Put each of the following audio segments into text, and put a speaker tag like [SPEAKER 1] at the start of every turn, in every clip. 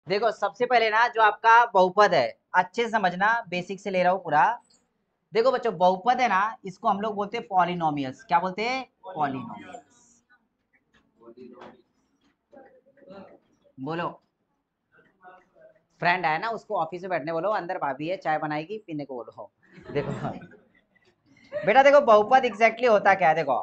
[SPEAKER 1] देखो सबसे पहले ना जो आपका बहुपद है, अच्छे से समझना, बेसिक से ले रहा हूं पूरा। देखो बच्चों, बहुपद है ना, इसको हम लोग बोलते हैं पॉलिनोमियल्स। क्या बोलते हैं? पॉलिनोमियल्स। बोलो। फ्रेंड है ना, उसको ऑफिस में बैठने बोलो, अंदर भाभी है चाय बनाएगी, पीने को बोलो। देखो बेटा, देखो बहुपद एग्जैक्टली होता क्या है, देखो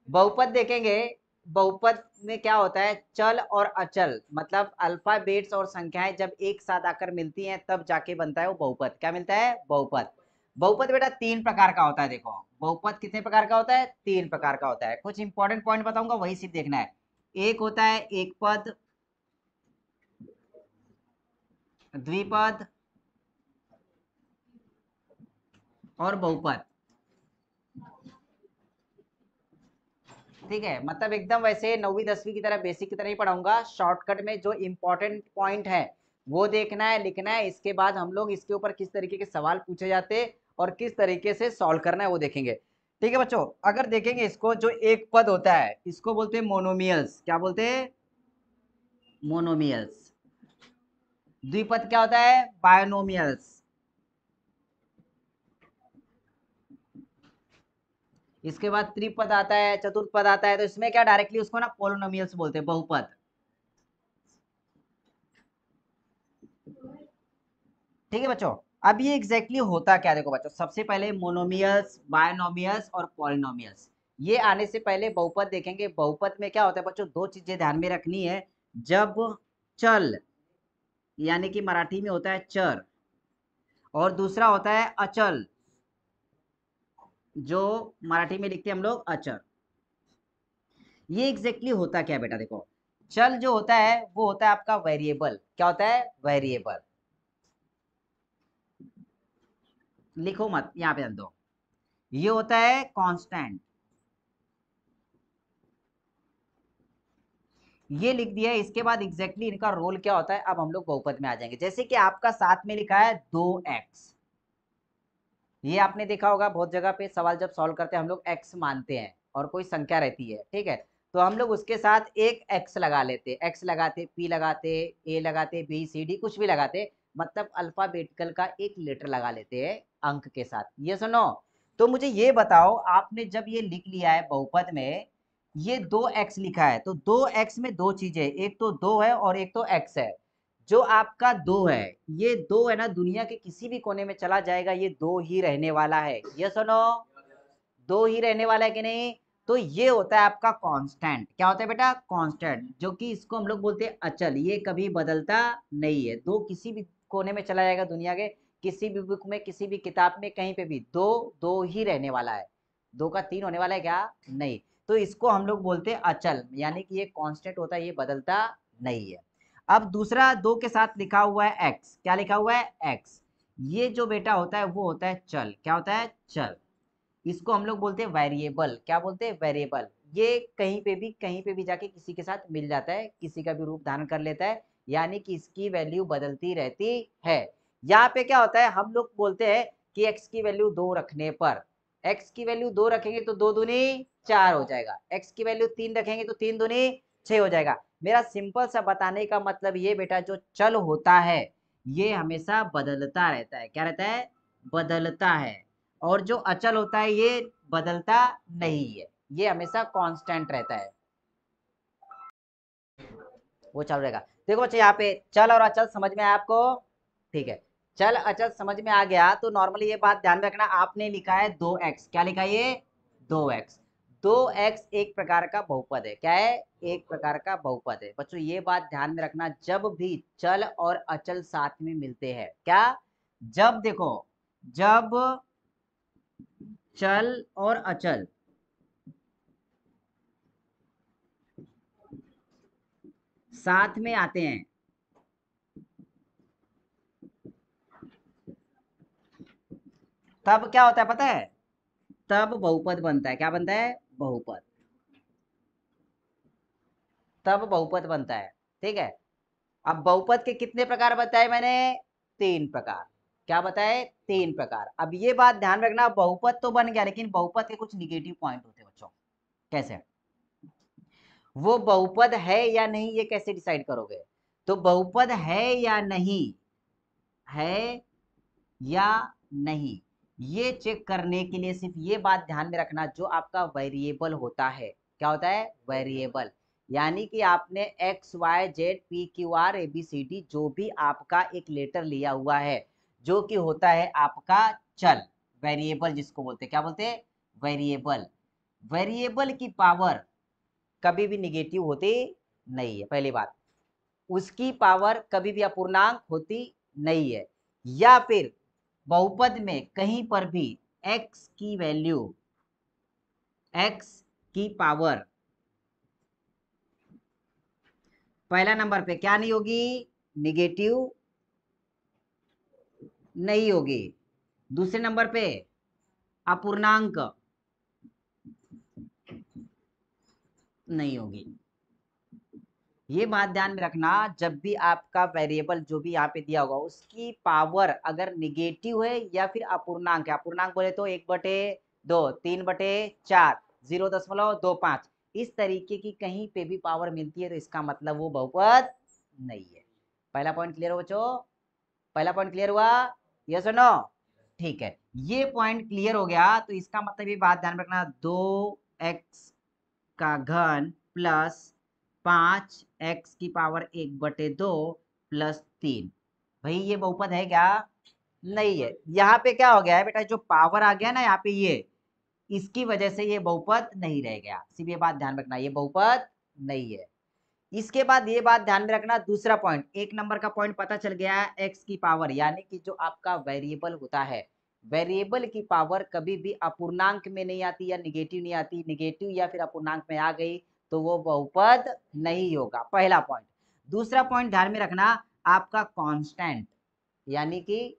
[SPEAKER 1] बहुपद देखेंगे। बहुपद में क्या होता है, चल और अचल, मतलब अल्फाबेट्स और संख्याएं जब एक साथ आकर मिलती हैं तब जाके बनता है वो बहुपद। क्या मिलता है? बहुपद। बहुपद बेटा तीन प्रकार का होता है। देखो बहुपद कितने प्रकार का होता है? तीन प्रकार का होता है। कुछ इंपॉर्टेंट पॉइंट बताऊंगा, वही सिर्फ देखना है। एक होता है एक पद, द्विपद और बहुपद। ठीक है, मतलब एकदम वैसे 9वीं 10वीं की तरह बेसिक की तरह ही पढ़ाऊंगा। शॉर्टकट में जो इंपॉर्टेंट पॉइंट है वो देखना है, लिखना है। इसके बाद हम लोग इसके ऊपर किस तरीके के सवाल पूछे जाते हैं और किस तरीके से सॉल्व करना है वो देखेंगे। ठीक है बच्चों, अगर देखेंगे इसको, जो एक पद होता है इसको बोलते हैं मोनोमियल्स। क्या बोलते हैं? मोनोमियल्स। द्विपद क्या होता है? बायनोमियल्स। इसके बाद त्रिपद आता है, चतुर्थ पद आता है, तो इसमें क्या डायरेक्टली उसको ना पोलिनोमियल्स बोलते हैं, बहुपद। ठीक है बच्चों, अब ये एग्जैक्टली होता क्या, देखो बच्चों, सबसे पहले मोनोमियल्स, बायनोमियल्स और पॉलिनोमियल्स। ये आने से पहले बहुपद देखेंगे। बहुपद में क्या होता है बच्चों, दो चीजें ध्यान में रखनी है। जब चल, यानी कि मराठी में होता है चर, और दूसरा होता है अचल, जो मराठी में लिखते हैं हम लोग अचर। ये एग्जैक्टली होता क्या है बेटा, देखो चल जो होता है वो होता है आपका वेरिएबल। क्या होता है? वेरिएबल। लिखो मत, यहाँ पे ध्यान दो। ये होता है कांस्टेंट। ये लिख दिया है। इसके बाद एग्जैक्टली इनका रोल क्या होता है, अब हम लोग बहुपद में आ जाएंगे। जैसे कि आपका साथ में लिखा है 2x, ये आपने देखा होगा बहुत जगह पे सवाल जब सॉल्व करते हैं हम लोग x मानते हैं और कोई संख्या रहती है, ठीक है, तो हम लोग उसके साथ एक x लगा लेते, x लगाते, p लगाते, a लगाते, b c d कुछ भी लगाते, मतलब अल्फाबेटिकल का एक लेटर लगा लेते हैं अंक के साथ। ये सुनो, तो मुझे ये बताओ, आपने जब ये लिख लिया है बहुपद में, ये 2x लिखा है, तो 2x में दो चीजें, एक तो 2 है और एक तो x है। जो आपका दो है, ये दो है ना, दुनिया के किसी भी कोने में चला जाएगा, ये दो ही रहने वाला है। ये सुनो, दो ही रहने वाला है कि नहीं? तो ये होता है आपका कांस्टेंट। क्या होता है बेटा? कांस्टेंट, जो कि इसको हम लोग बोलते हैं अचल। ये कभी बदलता नहीं है। दो किसी भी कोने में चला जाएगा दुनिया के, किसी भी बुक में, किसी भी किताब में, कहीं पे भी दो दो ही रहने वाला है। दो का तीन होने वाला है क्या? नहीं। तो इसको हम लोग बोलते हैं अचल, यानी कि ये कांस्टेंट होता है, ये बदलता नहीं है। अब दूसरा, दो के साथ लिखा हुआ है एक्स। क्या लिखा हुआ है? एक्स। ये जो बेटा होता है वो होता है चल। क्या होता है? चल। इसको हम लोग बोलते हैं वेरिएबल। क्या बोलते हैं? वेरिएबल। ये कहीं पे भी जाके किसी के साथ मिल जाता है, किसी का भी रूप धारण कर लेता है, यानी कि इसकी वैल्यू बदलती रहती है। यहाँ पे क्या होता है, हम लोग बोलते हैं कि x की वैल्यू 2 रखने पर, x की वैल्यू 2 रखेंगे तो 2 दूनी 4 हो जाएगा, x की वैल्यू 3 रखेंगे तो 3 दूनी 6 हो जाएगा। मेरा सिंपल सा बताने का मतलब ये बेटा, जो चल होता है ये हमेशा बदलता रहता है। क्या रहता है? बदलता है। और जो अचल होता है ये बदलता नहीं है, ये हमेशा कांस्टेंट रहता है, वो चल रहेगा। देखो बच्चे, यहाँ पे चल और अचल समझ में आया आपको? ठीक है, चल अचल समझ में आ गया तो नॉर्मली ये बात ध्यान में रखना, आपने लिखा है 2x। क्या लिखा है? ये 2x। 2x एक प्रकार का बहुपद है। क्या है? एक प्रकार का बहुपद है बच्चों। ये बात ध्यान में रखना, जब भी चल और अचल साथ में मिलते हैं, क्या, जब देखो, जब चल और अचल साथ में आते हैं, तब क्या होता है पता है? तब बहुपद बनता है। क्या बनता है? बहुपद। तब बहुपद बनता है। ठीक है, अब बहुपद के कितने प्रकार बताए मैंने? 3 प्रकार। क्या बताए? 3 प्रकार। अब ये बात ध्यान रखना, बहुपद तो बन गया, लेकिन बहुपद के कुछ निगेटिव पॉइंट होते हैं बच्चों। कैसे? वो बहुपद है या नहीं, ये कैसे डिसाइड करोगे? तो बहुपद है या नहीं, है या नहीं, ये चेक करने के लिए सिर्फ ये बात ध्यान में रखना, जो आपका वेरिएबल होता है, क्या होता है, वेरिएबल, यानी कि आपने X Y Z P Q R A B C D जो भी आपका एक लेटर लिया हुआ है, जो कि होता है आपका चल, वेरिएबल जिसको बोलते हैं, क्या बोलते हैं, वेरिएबल। वेरिएबल की पावर कभी भी निगेटिव होती नहीं है, पहली बात, उसकी पावर कभी भी अपूर्णांक होती नहीं है, या फिर बहुपद में कहीं पर भी x की वैल्यू, x की पावर पहला नंबर पे क्या नहीं होगी, निगेटिव नहीं होगी, दूसरे नंबर पे अपूर्णांक नहीं होगी। ये बात ध्यान में रखना, जब भी आपका वेरिएबल जो भी यहाँ पे दिया होगा उसकी पावर अगर निगेटिव है या फिर अपूर्णांक है, अपूर्णांक बोले तो 1/2, 3/4, 0.25, इस तरीके की कहीं पे भी पावर मिलती है तो इसका मतलब वो बहुपद नहीं है। पहला पॉइंट क्लियर हो बच्चों, पहला पॉइंट क्लियर हुआ, यस और नो, ठीक है। ये पॉइंट क्लियर हो गया तो इसका मतलब ये बात ध्यान रखना, 2x का घन प्लस 5x की पावर 1/2 प्लस 3, भाई ये बहुपद है क्या, नहीं है। यहाँ पे क्या हो गया है बेटा, जो पावर आ गया ना यहाँ पे, ये इसकी वजह से ये बहुपद नहीं रह गया, सिर्फ ये बात ध्यान रखना, ये बहुपद नहीं है। इसके बाद ये बात ध्यान में रखना, दूसरा पॉइंट, एक नंबर का पॉइंट पता चल गया है, एक्स की पावर यानी कि जो आपका वेरिएबल होता है, वेरिएबल की पावर कभी भी अपूर्णांक में नहीं आती या निगेटिव नहीं आती, निगेटिव या फिर अपूर्णांक में आ गई तो वो बहुपद नहीं होगा, पहला पॉइंट। दूसरा पॉइंट ध्यान में रखना, आपका कांस्टेंट यानी कि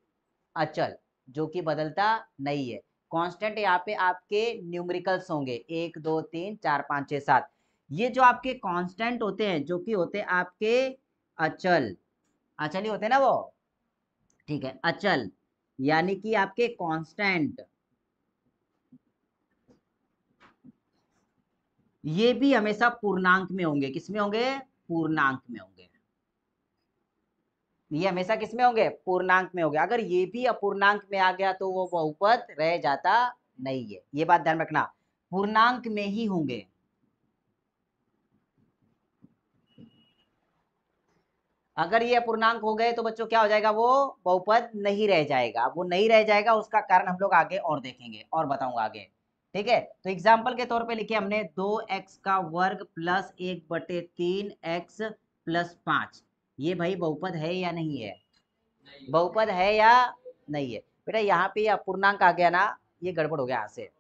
[SPEAKER 1] अचल जो कि बदलता नहीं है, कांस्टेंट यहाँ पे आपके न्यूमेरिकल्स होंगे 1 2 3 4 5 6 7, ये जो आपके कांस्टेंट होते हैं जो कि होते हैं आपके अचल, अचल ही होते हैं ना वो, ठीक है, अचल यानी कि आपके कांस्टेंट, ये भी हमेशा पूर्णांक में होंगे, किसमें होंगे, पूर्णांक में होंगे, ये हमेशा किसमें होंगे, पूर्णांक में होंगे। अगर ये भी अपूर्णांक में आ गया तो वो बहुपद रह जाता नहीं है, ये बात ध्यान रखना, पूर्णांक में ही होंगे। अगर ये अपूर्णांक हो गए तो बच्चों क्या हो जाएगा, वो बहुपद नहीं रह जाएगा, वो नहीं रह जाएगा, उसका कारण हम लोग आगे और देखेंगे और बताऊंगा आगे, ठीक है। तो एग्जाम्पल के तौर पे लिखे हमने 2x का वर्ग प्लस 1/3x प्लस 5, ये भाई बहुपद है या नहीं है, बहुपद है या नहीं है। बेटा यहाँ पे ये अपूर्णांक आ गया ना, ये गड़बड़ हो गया यहाँ से,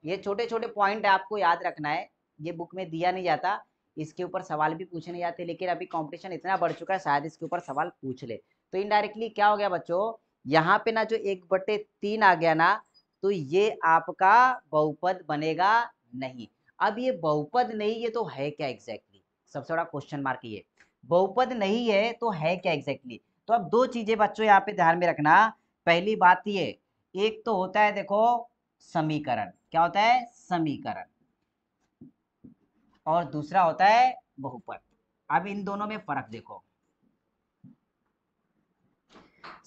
[SPEAKER 1] ये छोटे छोटे पॉइंट आपको याद रखना है, ये बुक में दिया नहीं जाता, इसके ऊपर सवाल भी पूछे नहीं जाते, लेकिन अभी कंपटीशन इतना बढ़ चुका है शायद इसके ऊपर सवाल पूछ ले। तो इनडायरेक्टली क्या हो गया बच्चों, यहाँ पे ना जो 1/3 आ गया ना, तो ये आपका बहुपद बनेगा नहीं। अब ये बहुपद नहीं, ये तो है क्या एग्जैक्टली, सबसे बड़ा क्वेश्चन मार्क ये, बहुपद नहीं है तो है क्या एग्जैक्टली। तो अब दो चीजें बच्चों यहाँ पे ध्यान में रखना, पहली बात ये, एक तो होता है देखो समीकरण, क्या होता है, समीकरण, और दूसरा होता है बहुपद। अब इन दोनों में फर्क देखो,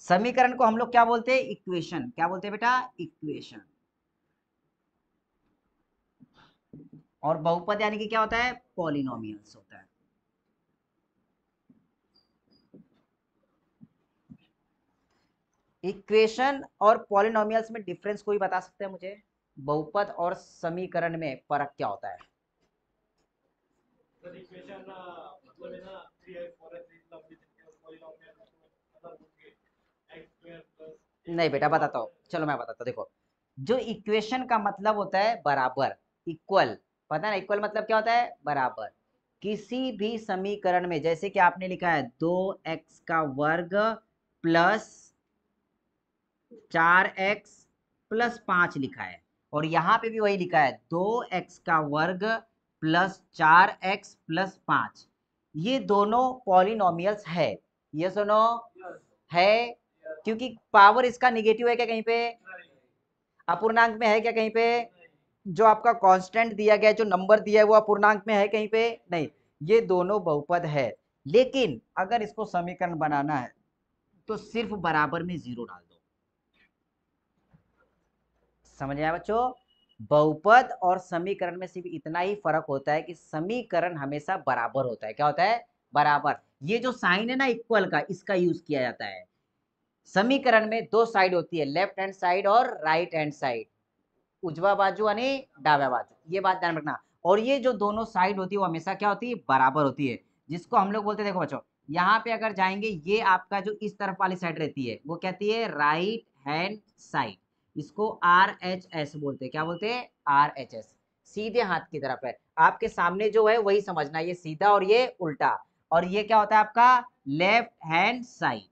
[SPEAKER 1] समीकरण को हम लोग क्या बोलते हैं, इक्वेशन, क्या बोलते हैं बेटा, इक्वेशन, और बहुपद यानी कि क्या होता है, पॉलिनोमियल्स होता है। इक्वेशन और पॉलिनोमियल्स में डिफरेंस कोई बता सकते हैं मुझे, बहुपद और समीकरण में फर्क क्या होता है। नहीं बेटा बताता हूँ, चलो मैं बताता हूँ, देखो जो इक्वेशन का मतलब होता है बराबर, इक्वल, पता है ना, इक्वल मतलब क्या होता है, बराबर। किसी भी समीकरण में जैसे कि आपने लिखा है 2x का वर्ग प्लस 4x प्लस 5 लिखा है, और यहाँ पे भी वही लिखा है 2x का वर्ग प्लस 4x प्लस 5, ये दोनों पॉलिनोमियल्स है, ये सुनो, है, क्योंकि पावर इसका निगेटिव है क्या कहीं पे, अपूर्णांक में है क्या कहीं पे, जो आपका कांस्टेंट दिया गया है, जो नंबर दिया है वो अपूर्णांक में है कहीं पे नहीं, ये दोनों बहुपद है। लेकिन अगर इसको समीकरण बनाना है तो सिर्फ बराबर में 0 डाल दो। समझ आया बच्चों? बहुपद और समीकरण में सिर्फ इतना ही फर्क होता है कि समीकरण हमेशा बराबर होता है। क्या होता है? बराबर। ये जो साइन है ना इक्वल का, इसका यूज किया जाता है। समीकरण में दो साइड होती है, लेफ्ट हैंड साइड और राइट हैंड साइड, उजवा बाजू यानी डावा बाजू, ये बात ध्यान रखना। और ये जो दोनों साइड होती है वो हमेशा क्या होती है? बराबर होती है, जिसको हम लोग बोलते हैं, देखो बच्चों यहाँ पे अगर जाएंगे, ये आपका जो इस तरफ वाली साइड रहती है वो कहती है राइट हैंड साइड, इसको RHS बोलते हैं। क्या बोलते हैं? RHS, सीधे हाथ की तरफ है। आपके सामने जो है वही समझना, ये सीधा और ये उल्टा। और ये क्या होता है आपका? Left hand side.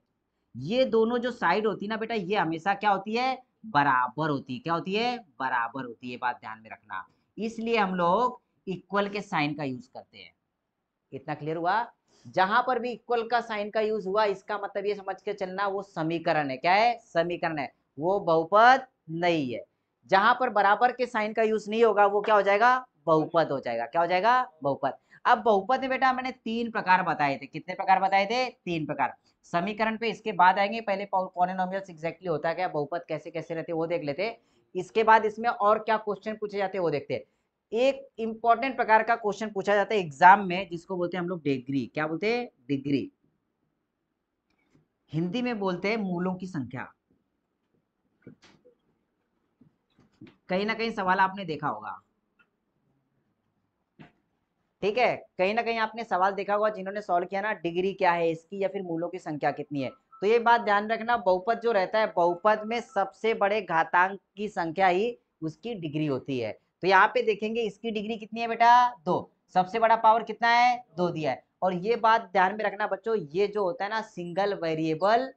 [SPEAKER 1] ये दोनों जो साइड होती है ना बेटा, ये हमेशा क्या होती है? बराबर होती है। क्या होती है? बराबर होती है, बात ध्यान में रखना। इसलिए हम लोग इक्वल के साइन का यूज करते हैं। इतना क्लियर हुआ? जहां पर भी इक्वल का साइन का यूज हुआ, इसका मतलब ये समझ के चलना वो समीकरण है। क्या है? समीकरण है, वो बहुपद नहीं है। जहां पर बराबर के साइन का यूज नहीं होगा वो क्या हो जाएगा? बहुपद हो जाएगा। क्या हो जाएगा? बहुपद। अब बहुपद में बेटा मैंने 3 प्रकार बताए थे। कितने प्रकार बताए थे? 3 प्रकार। समीकरण पे इसके बाद आएंगे, पहले पॉलिनोमियल्स एग्जैक्टली होता है क्या, बहुपद कैसे कैसे रहते वो देख लेते। इसके बाद इसमें और क्या क्वेश्चन पूछे जाते हैं वो देखते। एक इंपॉर्टेंट प्रकार का क्वेश्चन पूछा जाता है एग्जाम में, जिसको बोलते हैं हम लोग डिग्री। क्या बोलते हैं? डिग्री। हिंदी में बोलते हैं मूलों की संख्या। कहीं ना कहीं सवाल आपने देखा होगा, ठीक है? कहीं ना कहीं आपने सवाल देखा होगा, जिन्होंने सॉल्व किया ना, डिग्री क्या है इसकी, या फिर मूलों की संख्या कितनी है। तो ये बात ध्यान रखना, बहुपद जो रहता है, बहुपद में सबसे बड़े घातांक की संख्या ही उसकी डिग्री होती है। तो यहाँ पे देखेंगे इसकी डिग्री कितनी है बेटा? 2। सबसे बड़ा पावर कितना है? 2 दिया है। और ये बात ध्यान में रखना बच्चों, ये जो होता है ना सिंगल वेरिएबल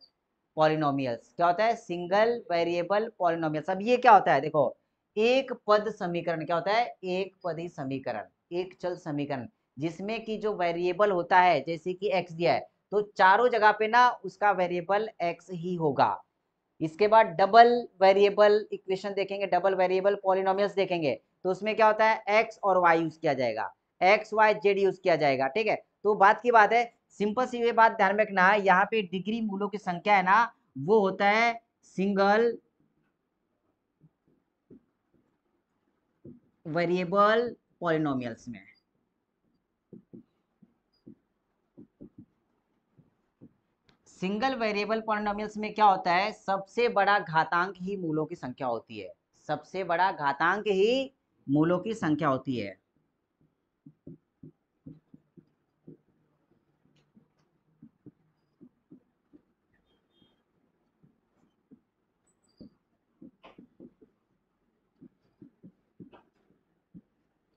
[SPEAKER 1] पॉलिनोमियल्स। क्या होता है? Single variable polynomials. अब ये क्या होता है? देखो, एक पद समीकरण। क्या होता है? एक पदी समीकरण, एक चल समीकरण, जिसमें कि जो वेरिएबल होता है, जैसे कि x दिया है, तो चारों जगह पे ना उसका वेरिएबल x ही होगा। इसके बाद डबल वेरिएबल इक्वेशन देखेंगे, डबल वेरिएबल पॉलिनोमियल्स देखेंगे, तो उसमें क्या होता है? x और y यूज किया जाएगा, x y z यूज किया जाएगा। ठीक है? तो बात की बात है, सिंपल सी ये बात ध्यान में रखना है, यहाँ पे डिग्री मूलों की संख्या है ना, वो होता है सिंगल वेरिएबल पॉलिनोमियल्स में। सिंगल वेरिएबल पॉलिनोमियल्स में क्या होता है? सबसे बड़ा घातांक ही मूलों की संख्या होती है। सबसे बड़ा घातांक ही मूलों की संख्या होती है।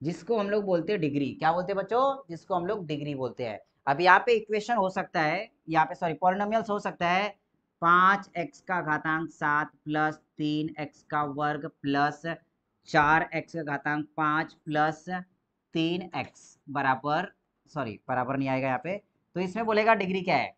[SPEAKER 1] जिसको हम लोग बोलते हैं डिग्री। क्या बोलते हैं बच्चों? जिसको हम लोग डिग्री बोलते हैं। अब यहाँ पे इक्वेशन हो सकता है, यहाँ पे सॉरी पॉलिनोमियल्स हो सकता है 5x का घातांक 7 प्लस 3x का वर्ग प्लस 4x का घातांक 5 प्लस 3x बराबर, सॉरी बराबर नहीं आएगा यहाँ पे, तो इसमें बोलेगा डिग्री क्या है?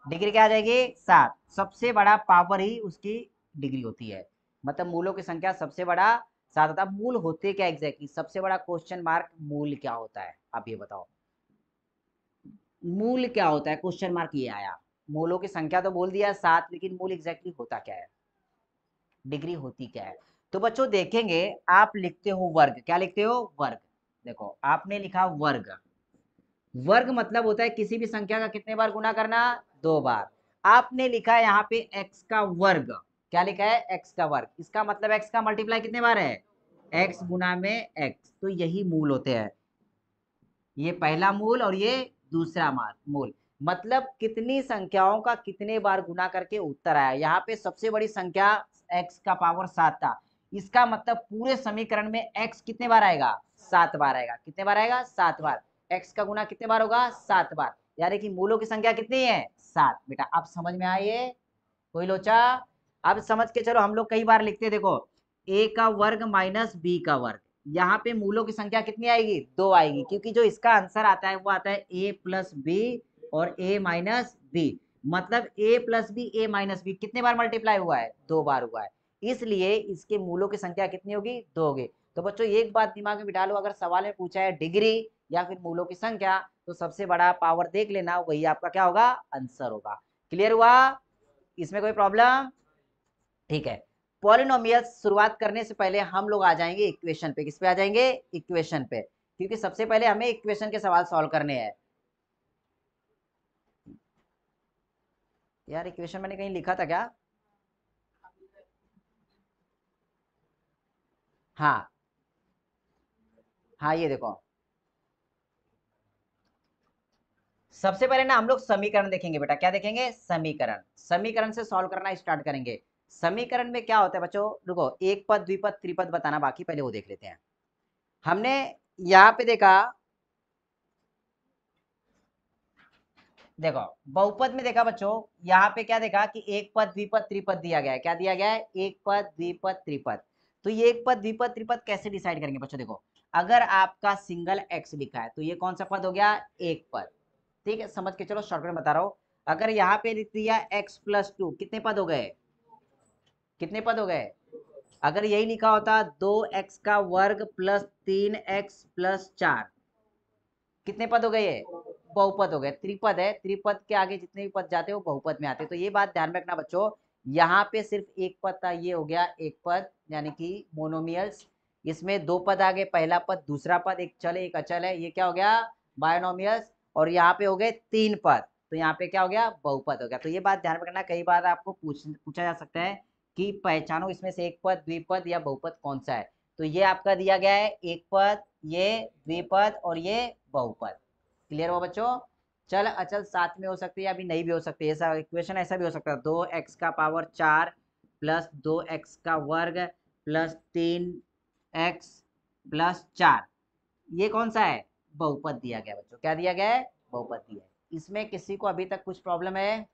[SPEAKER 1] डिग्री क्या आ जाएगी? 7। सबसे बड़ा पावर ही उसकी डिग्री होती है, मतलब मूलों की संख्या सबसे बड़ा 7 होता है। मूल होते क्या एग्जैक्टली? सबसे बड़ा क्वेश्चन मार्क मूल क्या होता है, आप ये बताओ। मूल क्या होता है? क्वेश्चन मार्क ये आया। मूलों की संख्या तो बोल दिया 7, लेकिन मूल एग्जैक्टली होता क्या है, डिग्री होती क्या है? तो बच्चों देखेंगे, आप लिखते हो वर्ग। क्या लिखते हो? वर्ग। देखो आपने लिखा वर्ग। वर्ग मतलब होता है किसी भी संख्या का कितने बार गुना करना? 2 बार। आपने लिखा है यहाँ पे x का वर्ग। क्या लिखा है? x का वर्ग। इसका मतलब x का मल्टीप्लाई कितने बार है? x गुना में x। तो यही मूल होते हैं, ये पहला मूल और ये दूसरा मूल। मतलब कितनी संख्याओं का कितने बार गुना करके उत्तर आया। यहाँ पे सबसे बड़ी संख्या x का पावर 7 था, इसका मतलब पूरे समीकरण में x कितने बार आएगा? 7 बार आएगा। कितने बार आएगा? 7 बार। x का गुना कितने बार होगा? 7 बार। यानी कि मूलों की संख्या कितनी है? 7। बेटा आप समझ में आए? कोई लोचा? अब समझ के चलो, हम लोग कई बार लिखते हैं, देखो a का वर्ग माइनस b का वर्ग, यहाँ पे मूलों की संख्या कितनी आएगी? 2 आएगी, क्योंकि जो इसका आंसर आता है वो आता है a प्लस बी और a माइनस बी। मतलब a plus B a minus B कितने बार मल्टीप्लाई हुआ है? 2 बार हुआ है। इसलिए इसके मूलों की संख्या कितनी होगी? 2 होगी। तो बच्चों एक बात दिमाग में बिठा लो, अगर सवाल में पूछा है डिग्री या फिर मूलों की संख्या, तो सबसे बड़ा पावर देख लेना, वही आपका क्या होगा, आंसर होगा। क्लियर हुआ, इसमें कोई प्रॉब्लम? ठीक है, पॉलिनोमियल शुरुआत करने से पहले हम लोग आ जाएंगे इक्वेशन पे। किस पे आ जाएंगे? इक्वेशन पे, क्योंकि सबसे पहले हमें इक्वेशन के सवाल सॉल्व करने हैं। यार इक्वेशन मैंने कहीं लिखा था क्या? हाँ हाँ, ये देखो, सबसे पहले ना हम लोग समीकरण देखेंगे बेटा। क्या देखेंगे? समीकरण। समीकरण से सॉल्व करना स्टार्ट करेंगे। समीकरण में क्या होता है बच्चों, रुको, एक पद द्विपद त्रिपद बताना बाकी, पहले वो देख लेते हैं। हमने यहाँ पे देखा, देखो बहुपद में देखा बच्चों, यहाँ पे क्या देखा कि एक पद द्विपद त्रिपद दिया गया है। क्या दिया गया है? एक पद द्विपद त्रिपद। तो ये एक पद द्विपद त्रिपद कैसे डिसाइड करेंगे बच्चों? देखो, अगर आपका सिंगल एक्स लिखा है तो ये कौन सा पद हो गया? एक पद। ठीक है, समझ के चलो, शॉर्टकट बता रहा हूं। अगर यहाँ पे लिख दिया x+2, कितने पद हो गए? कितने पद हो गए? अगर यही लिखा होता 2x² प्लस 3x+4, कितने पद हो गए? ये बहुपद हो गए। त्रिपद है, त्रिपद के आगे जितने भी पद जाते हैं वो बहुपद में आते हैं। तो ये बात ध्यान में रखना बच्चों, यहाँ पे सिर्फ एक पद था, ये हो गया एक पद, यानी कि मोनोमियल्स। इसमें दो पद आ गए, पहला पद दूसरा पद, एक चल एक अचल है, ये क्या हो गया? बायनोमियल्स। और यहाँ पे हो गए तीन पद, तो यहाँ पे क्या हो गया? बहुपद हो गया। तो ये बात ध्यान में रखना, कई बार आपको पूछा जा सकता है कि पहचानो इसमें से एक पद द्विपद या बहुपद कौन सा है। तो ये आपका दिया गया है एक पद, ये द्विपद और ये बहुपद। क्लियर हो बच्चों? चल अचल साथ में हो सकती है, अभी नहीं भी हो सकती है। ऐसा इक्वेशन ऐसा भी हो सकता है, 2x⁴ plus 2x² plus 3x+4, ये कौन सा है? बहुपद दिया गया बच्चों। क्या दिया गया है? बहुपद दिया है। इसमें किसी को अभी तक कुछ प्रॉब्लम है?